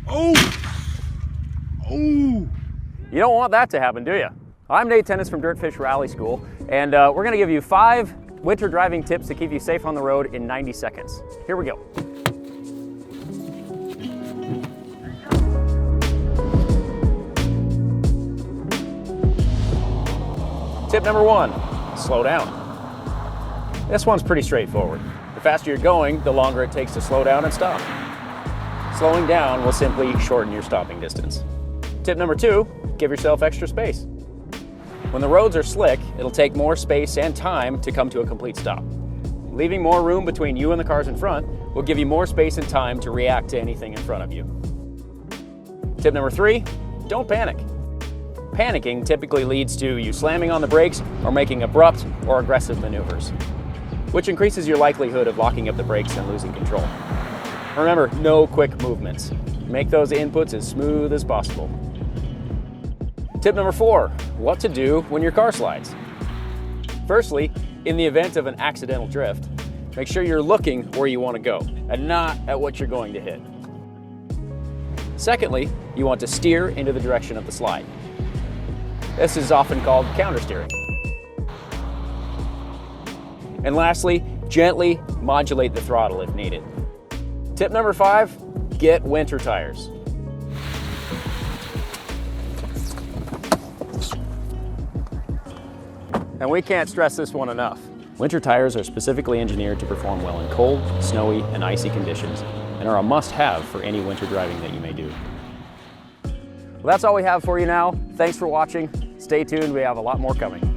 Oh! Oh! You don't want that to happen, do you? I'm Nate Tennis from DirtFish Rally School, and we're gonna give you 5 winter driving tips to keep you safe on the road in 90 seconds. Here we go. Tip number 1, slow down. This one's pretty straightforward. The faster you're going, the longer it takes to slow down and stop. Slowing down will simply shorten your stopping distance. Tip number 2, give yourself extra space. When the roads are slick, it'll take more space and time to come to a complete stop. Leaving more room between you and the cars in front will give you more space and time to react to anything in front of you. Tip number 3, don't panic. Panicking typically leads to you slamming on the brakes or making abrupt or aggressive maneuvers, which increases your likelihood of locking up the brakes and losing control. Remember, no quick movements. Make those inputs as smooth as possible. Tip number 4, what to do when your car slides. Firstly, in the event of an accidental drift, make sure you're looking where you want to go and not at what you're going to hit. Secondly, you want to steer into the direction of the slide. This is often called countersteering. And lastly, gently modulate the throttle if needed. Tip number 5, get winter tires. And we can't stress this one enough. Winter tires are specifically engineered to perform well in cold, snowy, and icy conditions, and are a must-have for any winter driving that you may do. Well, that's all we have for you now. Thanks for watching. Stay tuned, we have a lot more coming.